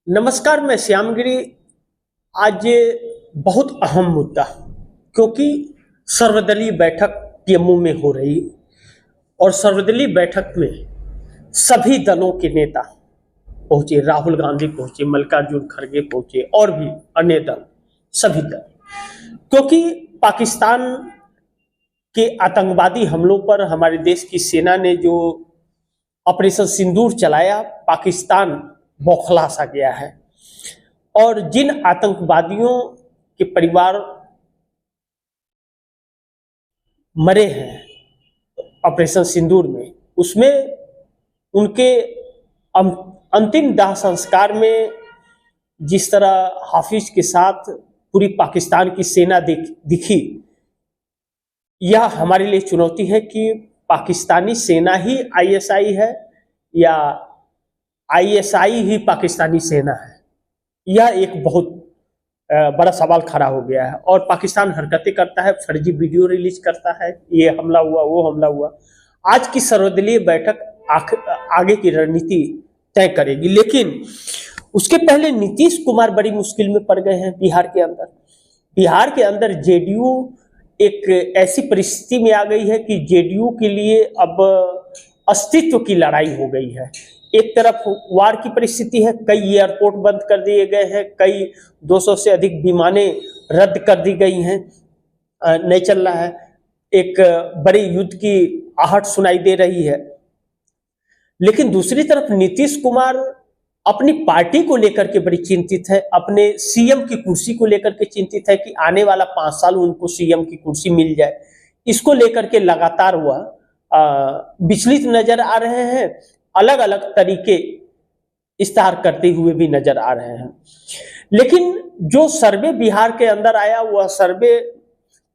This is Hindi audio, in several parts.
नमस्कार, मैं श्यामगिरी। आज बहुत अहम मुद्दा, क्योंकि सर्वदलीय बैठक टीएमयू में हो रही और सर्वदलीय बैठक में सभी दलों के नेता पहुंचे। राहुल गांधी पहुंचे, मल्लिकार्जुन खड़गे पहुंचे और भी अन्य दल, सभी दल, क्योंकि पाकिस्तान के आतंकवादी हमलों पर हमारे देश की सेना ने जो ऑपरेशन सिंदूर चलाया, पाकिस्तान बौखला सा गया है। और जिन आतंकवादियों के परिवार मरे हैं ऑपरेशन सिंदूर में, उसमें उनके अंतिम दाह संस्कार में जिस तरह हाफिज के साथ पूरी पाकिस्तान की सेना दिखी, यह हमारे लिए चुनौती है कि पाकिस्तानी सेना ही आईएसआई है या आईएसआई ही पाकिस्तानी सेना है। यह एक बहुत बड़ा सवाल खड़ा हो गया है। और पाकिस्तान हरकतें करता है, फर्जी वीडियो रिलीज करता है, ये हमला हुआ, वो हमला हुआ। आज की सर्वदलीय बैठक आगे की रणनीति तय करेगी, लेकिन उसके पहले नीतीश कुमार बड़ी मुश्किल में पड़ गए हैं बिहार के अंदर। बिहार के अंदर जेडीयू एक ऐसी परिस्थिति में आ गई है कि जेडीयू के लिए अब अस्तित्व की लड़ाई हो गई है। एक तरफ वार की परिस्थिति है, कई एयरपोर्ट बंद कर दिए गए हैं, कई 200 से अधिक विमानें रद्द कर दी गई हैं, नहीं चल रहा है। एक बड़े युद्ध की आहट सुनाई दे रही है। लेकिन दूसरी तरफ नीतीश कुमार अपनी पार्टी को लेकर के बड़ी चिंतित है, अपने सीएम की कुर्सी को लेकर के चिंतित है कि आने वाला 5 साल उनको सीएम की कुर्सी मिल जाए। इसको लेकर के लगातार वह विचलित नजर आ रहे हैं, अलग अलग तरीके इस्तेमाल करते हुए भी नजर आ रहे हैं। लेकिन जो सर्वे बिहार के अंदर आया, वह सर्वे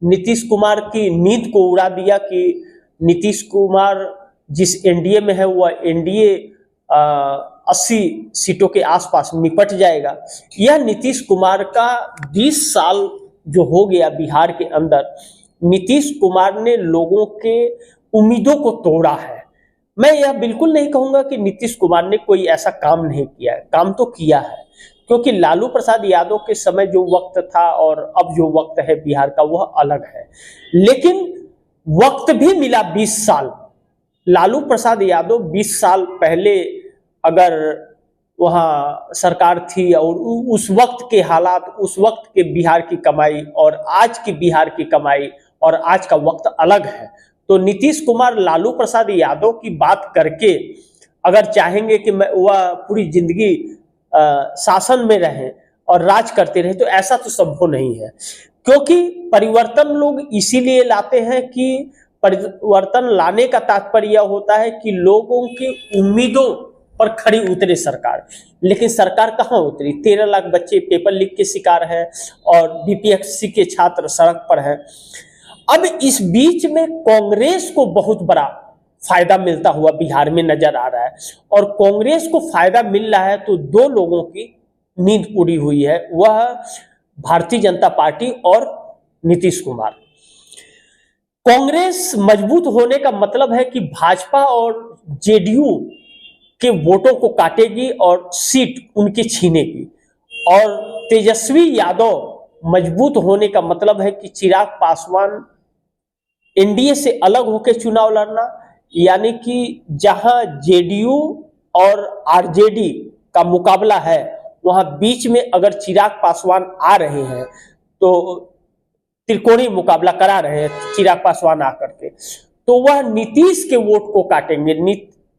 नीतीश कुमार की नींद को उड़ा दिया कि नीतीश कुमार जिस एनडीए में है, वह एनडीए 80 सीटों के आसपास निपट जाएगा। यह नीतीश कुमार का 20 साल जो हो गया बिहार के अंदर, नीतीश कुमार ने लोगों के उम्मीदों को तोड़ा है। मैं यह बिल्कुल नहीं कहूंगा कि नीतीश कुमार ने कोई ऐसा काम नहीं किया है, काम तो किया है, क्योंकि लालू प्रसाद यादव के समय जो वक्त था और अब जो वक्त है बिहार का, वह अलग है। लेकिन वक्त भी मिला 20 साल। लालू प्रसाद यादव 20 साल पहले अगर वहां सरकार थी और उस वक्त के हालात, उस वक्त के बिहार की कमाई और आज की बिहार की कमाई और आज का वक्त अलग है। तो नीतीश कुमार लालू प्रसाद यादव की बात करके अगर चाहेंगे कि वह पूरी जिंदगी शासन में रहें और राज करते रहे, तो ऐसा तो संभव नहीं है। क्योंकि परिवर्तन लोग इसीलिए लाते हैं कि परिवर्तन लाने का तात्पर्य यह होता है कि लोगों की उम्मीदों पर खड़ी उतरे सरकार। लेकिन सरकार कहाँ उतरी? 13 लाख बच्चे पेपर लीक के शिकार हैं और बीपीएससी के छात्र सड़क पर हैं। अब इस बीच में कांग्रेस को बहुत बड़ा फायदा मिलता हुआ बिहार में नजर आ रहा है, और कांग्रेस को फायदा मिल रहा है तो 2 लोगों की नींद उड़ी हुई है, वह भारतीय जनता पार्टी और नीतीश कुमार। कांग्रेस मजबूत होने का मतलब है कि भाजपा और जेडीयू के वोटों को काटेगी और सीट उनकी छीनेगी। और तेजस्वी यादव मजबूत होने का मतलब है कि चिराग पासवान एनडीए से अलग होकर चुनाव लड़ना, यानी कि जहां जेडीयू और आरजेडी का मुकाबला है, वहां बीच में अगर चिराग पासवान आ रहे हैं तो त्रिकोणीय मुकाबला करा रहे हैं चिराग पासवान आकर के, तो वह नीतीश के वोट को काटेंगे।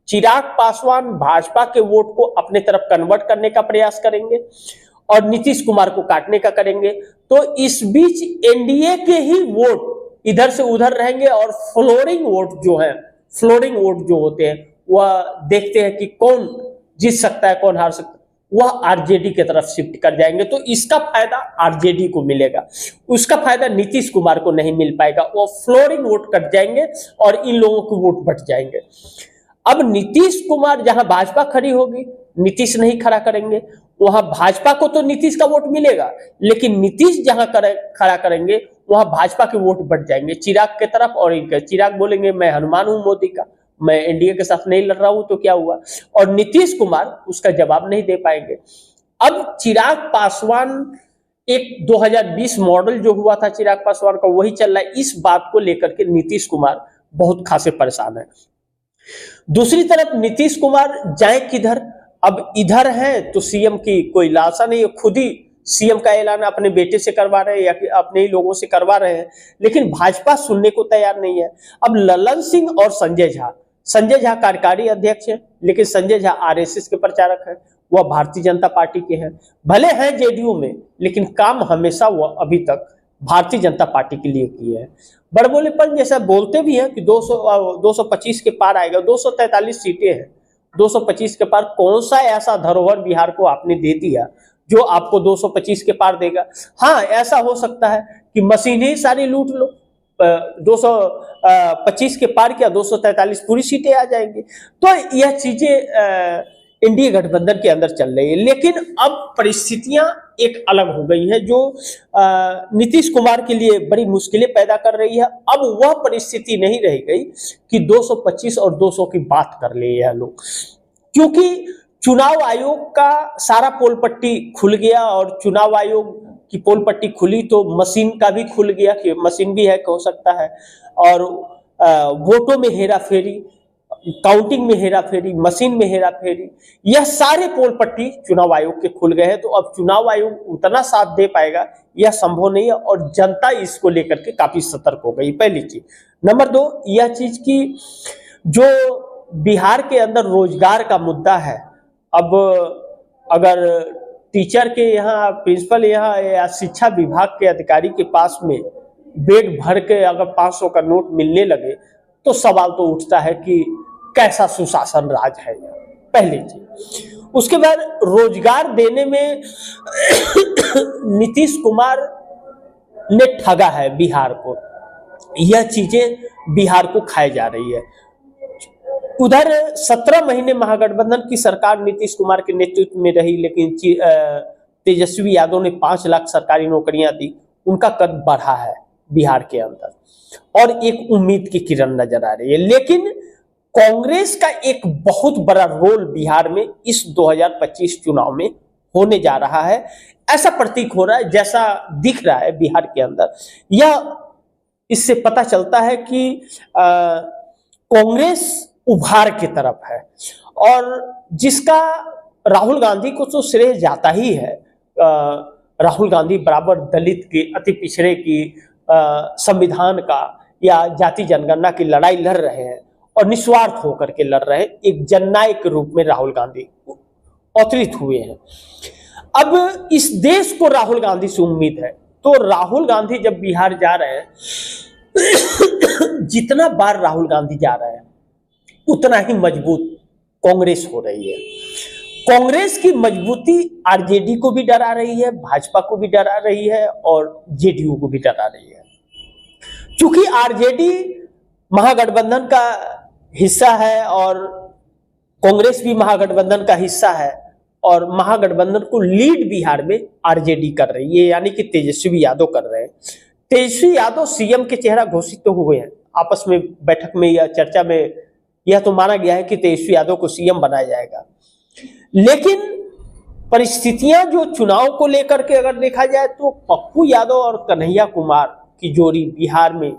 चिराग पासवान भाजपा के वोट को अपने तरफ कन्वर्ट करने का प्रयास करेंगे और नीतीश कुमार को काटने का करेंगे। तो इस बीच एनडीए के ही वोट इधर से उधर रहेंगे और फ्लोरिंग वोट जो होते हैं, वह देखते हैं कि कौन जीत सकता है, कौन हार सकता है, वह आरजेडी की तरफ शिफ्ट कर जाएंगे। तो इसका फायदा आरजेडी को मिलेगा, उसका फायदा नीतीश कुमार को नहीं मिल पाएगा। वो फ्लोरिंग वोट कट जाएंगे और इन लोगों के वोट बट जाएंगे। अब नीतीश कुमार जहां भाजपा खड़ी होगी, नीतीश नहीं खड़ा करेंगे, वहां भाजपा को तो नीतीश का वोट मिलेगा, लेकिन नीतीश जहां खड़ा करेंगे वहां भाजपा के वोट बढ़ जाएंगे चिराग के तरफ। और इनके चिराग बोलेंगे मैं हनुमान हूं मोदी का, मैं एनडीए के साथ नहीं लड़ रहा हूं, तो क्या हुआ? और नीतीश कुमार उसका जवाब नहीं दे पाएंगे। अब चिराग पासवान, एक 2020 मॉडल जो हुआ था चिराग पासवान का, वही चल रहा है। इस बात को लेकर के नीतीश कुमार बहुत खासे परेशान है। दूसरी तरफ नीतीश कुमार जाए किधर? अब इधर है तो सीएम की कोई लालसा नहीं है, खुद ही सीएम का ऐलान अपने बेटे से करवा रहे हैं या अपने ही लोगों से करवा रहे हैं, लेकिन भाजपा सुनने को तैयार नहीं है। अब ललन सिंह और संजय झा कार्यकारी अध्यक्ष है, लेकिन संजय झा आरएसएस के प्रचारक है, वह भारतीय जनता पार्टी के हैं। भले हैं जेडीयू में, लेकिन काम हमेशा वह अभी तक भारतीय जनता पार्टी के लिए किए हैं। बड़बोलेपन जैसा बोलते भी हैं कि 225 के पार आएगा, 243 सीटें हैं, 225 के पार कौन सा ऐसा धरोहर बिहार को आपने दे दिया जो आपको 225 के पार देगा? हाँ, ऐसा हो सकता है कि मशीन ही सारी लूट लो, 225 के पार क्या 243 पूरी सीटें आ जाएंगी। तो यह चीजें इंडिया गठबंधन के अंदर चल रही है, लेकिन अब परिस्थितियां एक अलग हो गई है जो नीतीश कुमार के लिए बड़ी मुश्किलें पैदा कर रही है। अब वह परिस्थिति नहीं रह गई कि 225 और 200 की बात कर ले यह लोग, क्योंकि चुनाव आयोग का सारा पोल पट्टी खुल गया, और चुनाव आयोग की पोल पट्टी खुली तो मशीन का भी खुल गया कि मशीन भी हैक हो सकता है, और वोटों में हेरा फेरी, काउंटिंग में हेरा फेरी, मशीन में हेरा फेरी, यह सारे पोल पट्टी चुनाव आयोग के खुल गए हैं। तो अब चुनाव आयोग उतना साथ दे पाएगा यह संभव नहीं है, और जनता इसको लेकर के काफी सतर्क हो गई, पहली चीज। नंबर 2, यह चीज की जो बिहार के अंदर रोजगार का मुद्दा है, अब अगर टीचर के यहाँ, प्रिंसिपल यहाँ या शिक्षा विभाग के अधिकारी के पास में बेड भर के अगर 500 का नोट मिलने लगे तो सवाल तो उठता है कि कैसा सुशासन राज है, पहली चीज। उसके बाद रोजगार देने में नीतीश कुमार ने ठगा है बिहार को, यह चीजें बिहार को खाई जा रही है। उधर 17 महीने महागठबंधन की सरकार नीतीश कुमार के नेतृत्व में रही, लेकिन तेजस्वी यादव ने 5 लाख सरकारी नौकरियां दी, उनका कद बढ़ा है बिहार के अंदर और एक उम्मीद की किरण नजर आ रही है। लेकिन कांग्रेस का एक बहुत बड़ा रोल बिहार में इस 2025 चुनाव में होने जा रहा है, ऐसा प्रतीक हो रहा है, जैसा दिख रहा है बिहार के अंदर। यह इससे पता चलता है कि कांग्रेस उभार की तरफ है, और जिसका राहुल गांधी को तो श्रेय जाता ही है। राहुल गांधी बराबर दलित की, अति पिछड़े की, संविधान का या जाति जनगणना की लड़ाई लड़ रहे हैं और निस्वार्थ होकर के लड़ रहे हैं। एक जननायक के रूप में राहुल गांधी अवतरित हुए हैं। अब इस देश को राहुल गांधी से उम्मीद है, तो राहुल गांधी जब बिहार जा रहे हैं जितना बार राहुल गांधी जा रहे हैं उतना ही मजबूत कांग्रेस हो रही है। कांग्रेस की मजबूती आरजेडी को भी डरा रही है, भाजपा को भी डरा रही है और जेडीयू को भी डरा रही है। चूंकि आरजेडी महागठबंधन का हिस्सा है और कांग्रेस भी महागठबंधन का हिस्सा है, और महागठबंधन को लीड बिहार में आरजेडी कर रही है, यानी कि तेजस्वी यादव कर रहे हैं। तेजस्वी यादव सीएम के चेहरा घोषित तो हुए हैं, आपस में बैठक में या चर्चा में यह तो माना गया है कि तेजस्वी यादव को सीएम बनाया जाएगा। लेकिन परिस्थितियां जो चुनाव को लेकर के अगर देखा जाए तो पप्पू यादव और कन्हैया कुमार की जोड़ी बिहार में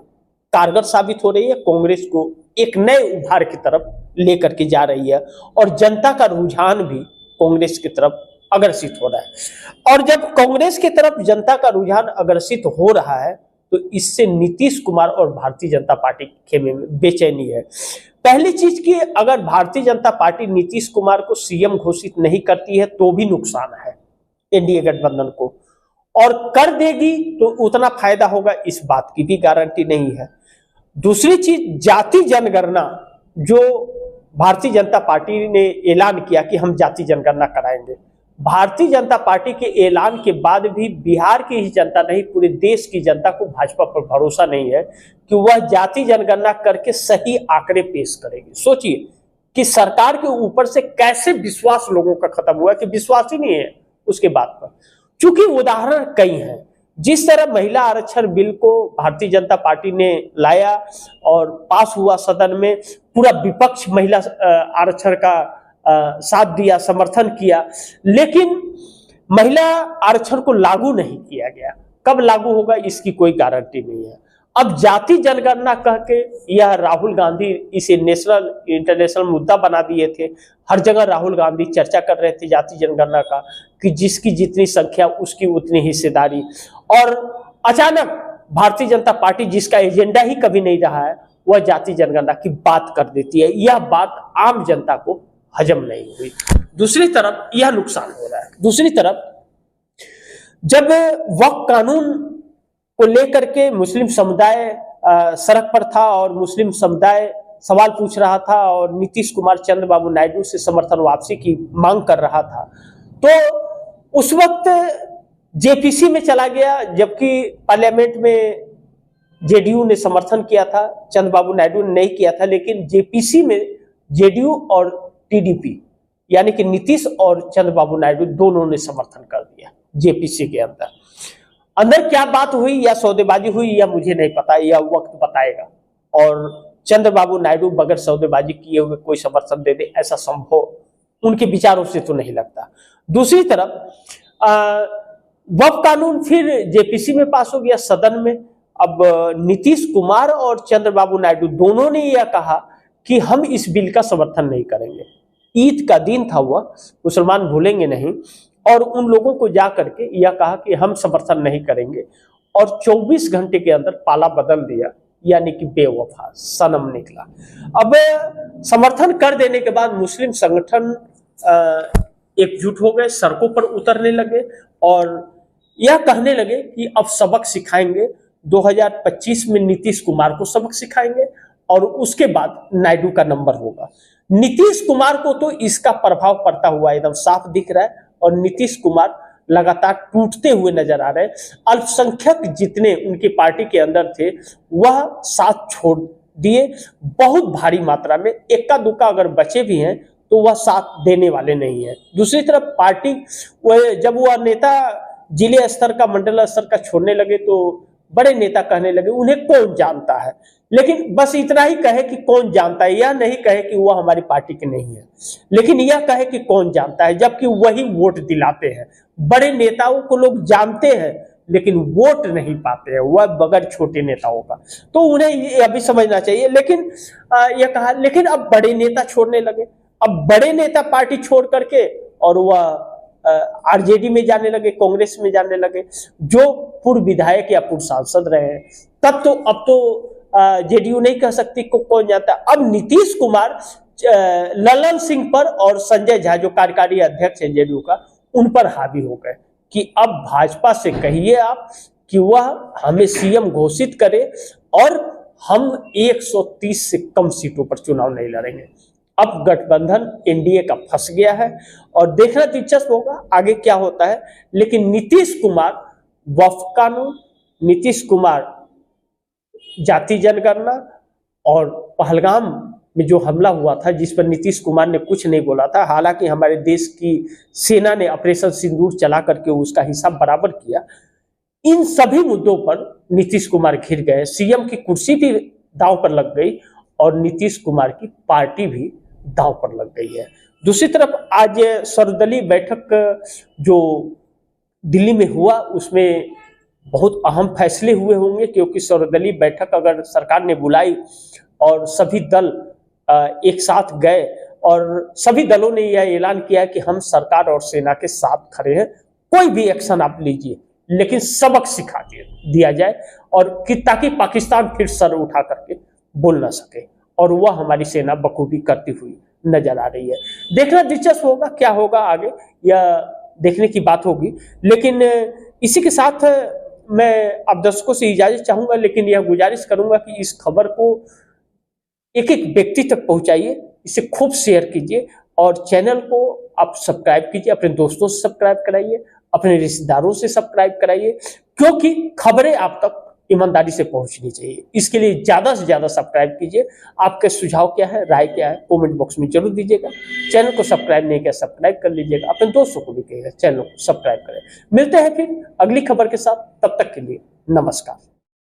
कारगर साबित हो रही है, कांग्रेस को एक नए उभार की तरफ लेकर के जा रही है, और जनता का रुझान भी कांग्रेस की तरफ अग्रसित हो रहा है। और जब कांग्रेस की तरफ जनता का रुझान अग्रसित हो रहा है तो इससे नीतीश कुमार और भारतीय जनता पार्टी के खेमे में बेचैनी है। पहली चीज कि अगर भारतीय जनता पार्टी नीतीश कुमार को सीएम घोषित नहीं करती है तो भी नुकसान है एनडीए गठबंधन को, और कर देगी तो उतना फायदा होगा इस बात की भी गारंटी नहीं है। दूसरी चीज, जाति जनगणना जो भारतीय जनता पार्टी ने ऐलान किया कि हम जाति जनगणना कराएंगे, भारतीय जनता पार्टी के ऐलान के बाद भी बिहार की ही जनता नहीं पूरे देश की जनता को भाजपा पर भरोसा नहीं है कि वह जाति जनगणना करके सही आंकड़े पेश करेगी। सोचिए कि सरकार के ऊपर से कैसे विश्वास लोगों का खत्म हुआ कि विश्वास ही नहीं है उसके बात पर। चूंकि उदाहरण कई हैं, जिस तरह महिला आरक्षण बिल को भारतीय जनता पार्टी ने लाया और पास हुआ सदन में, पूरा विपक्ष महिला आरक्षण का साथ दिया, समर्थन किया, लेकिन महिला आरक्षण को लागू नहीं किया गया। कब लागू होगा इसकी कोई गारंटी नहीं है। अब जाति जनगणना कह के यह राहुल गांधी इसे नेशनल इंटरनेशनल मुद्दा बना दिए थे। हर जगह राहुल गांधी चर्चा कर रहे थे जाति जनगणना का, कि जिसकी जितनी संख्या उसकी उतनी हिस्सेदारी। और अचानक भारतीय जनता पार्टी, जिसका एजेंडा ही कभी नहीं रहा है, वह जाति जनगणना की बात कर देती है। यह बात आम जनता को हजम नहीं हुई। दूसरी तरफ यह नुकसान हो रहा है। दूसरी तरफ जब वक्फ कानून को लेकर के मुस्लिम समुदाय सड़क पर था और मुस्लिम समुदाय सवाल पूछ रहा था और नीतीश कुमार चंद्रबाबू नायडू से समर्थन वापसी की मांग कर रहा था, तो उस वक्त जेपीसी में चला गया, जबकि पार्लियामेंट में जेडीयू ने समर्थन किया था, चंद्रबाबू नायडू ने नहीं किया था। लेकिन जेपीसी में जेडीयू और टीडीपी यानी कि नीतीश और चंद्रबाबू नायडू दोनों ने समर्थन कर दिया जेपीसी के अंदर। अंदर क्या बात हुई या सौदेबाजी हुई यह मुझे नहीं पता, यह वक्त बताएगा। और चंद्रबाबू नायडू बगैर सौदेबाजी किए हुए कोई समर्थन दे दे, ऐसा संभव उनके विचारों से तो नहीं लगता। दूसरी तरफ वक्फ कानून फिर जेपीसी में पास हो गया सदन में। अब नीतीश कुमार और चंद्रबाबू नायडू दोनों ने यह कहा कि हम इस बिल का समर्थन नहीं करेंगे। ईद का दिन था, वह मुसलमान भूलेंगे नहीं, और उन लोगों को जा करके यह कहा कि हम समर्थन नहीं करेंगे। और 24 घंटे के अंदर पाला बदल दिया, यानी कि बेवफा सनम निकला। अब समर्थन कर देने के बाद मुस्लिम संगठन एकजुट हो गए, सड़कों पर उतरने लगे और यह कहने लगे कि अब सबक सिखाएंगे। 2025 में नीतीश कुमार को सबक सिखाएंगे और उसके बाद नायडू का नंबर होगा। नीतीश कुमार को तो इसका प्रभाव पड़ता हुआ एकदम साफ दिख रहा है और नीतीश कुमार लगातार टूटते हुए नजर आ रहे हैं। अल्पसंख्यक जितने उनकी पार्टी के अंदर थे वह साथ छोड़ दिए बहुत भारी मात्रा में। इक्का दुक्का अगर बचे भी हैं तो वह साथ देने वाले नहीं है। दूसरी तरफ पार्टी जब वह नेता जिले स्तर का मंडल स्तर का छोड़ने लगे तो बड़े नेता कहने लगे उन्हें कौन जानता है। लेकिन बस इतना ही कहे कि कौन जानता है, यह नहीं कहे कि वह हमारी पार्टी के नहीं है, लेकिन यह कहे कि कौन जानता है, जबकि वही वोट दिलाते हैं। बड़े नेताओं को लोग जानते हैं लेकिन वोट नहीं पाते हैं, वह बगैर छोटे नेताओं का। तो उन्हें यह भी समझना चाहिए। लेकिन यह कहा, लेकिन अब बड़े नेता छोड़ने लगे। अब बड़े नेता पार्टी छोड़ करके और वह आरजेडी में जाने लगे, कांग्रेस में जाने लगे। जो पूर्व विधायक या पूर्व सांसद रहे हैं तब तो अब तो जेडीयू नहीं कह सकती को कौन जानता। अब नीतीश कुमार ललन सिंह पर और संजय झा जो कार्यकारी अध्यक्ष है जेडीयू का, उन पर हावी हो गए कि अब भाजपा से कहिए आप कि वह हमें सीएम घोषित करे और हम 130 से कम सीटों पर चुनाव नहीं लड़ेंगे। अब गठबंधन एनडीए का फंस गया है और देखना दिलचस्प होगा आगे क्या होता है। लेकिन नीतीश कुमार वक्फ कानून, नीतीश कुमार जाति जनगणना और पहलगाम में जो हमला हुआ था जिस पर नीतीश कुमार ने कुछ नहीं बोला था, हालांकि हमारे देश की सेना ने ऑपरेशन सिंदूर चला करके उसका हिसाब बराबर किया। इन सभी मुद्दों पर नीतीश कुमार घिर गए, सीएम की कुर्सी भी दांव पर लग गई और नीतीश कुमार की पार्टी भी दांव पर लग गई है। दूसरी तरफ आज सर्वदलीय बैठक जो दिल्ली में हुआ उसमें बहुत अहम फैसले हुए होंगे, क्योंकि सर्वदलीय बैठक अगर सरकार ने बुलाई और सभी दल एक साथ गए और सभी दलों ने यह ऐलान किया कि हम सरकार और सेना के साथ खड़े हैं, कोई भी एक्शन आप लीजिए लेकिन सबक सिखा दिया जाए और कि ताकि पाकिस्तान फिर सर उठा करके बोल ना सके। और वह हमारी सेना बखूबी करती हुई नजर आ रही है। देखना दिलचस्प होगा क्या होगा आगे, यह देखने की बात होगी। लेकिन इसी के साथ मैं आप दर्शकों से इजाजत चाहूंगा, लेकिन यह गुजारिश करूंगा कि इस खबर को एक एक व्यक्ति तक पहुंचाइए, इसे खूब शेयर कीजिए और चैनल को आप सब्सक्राइब कीजिए, अपने दोस्तों से सब्सक्राइब कराइए, अपने रिश्तेदारों से सब्सक्राइब कराइए, क्योंकि खबरें आप तक ईमानदारी से पहुंचनी चाहिए। इसके लिए ज्यादा से ज्यादा सब्सक्राइब कीजिए। आपके सुझाव क्या है, राय क्या है, कमेंट बॉक्स में जरूर दीजिएगा। चैनल को सब्सक्राइब नहीं किया सब्सक्राइब कर लीजिएगा, अपने दोस्तों को भी कहिएगा चैनल को सब्सक्राइब करें। मिलते हैं फिर अगली खबर के साथ, तब तक के लिए नमस्कार।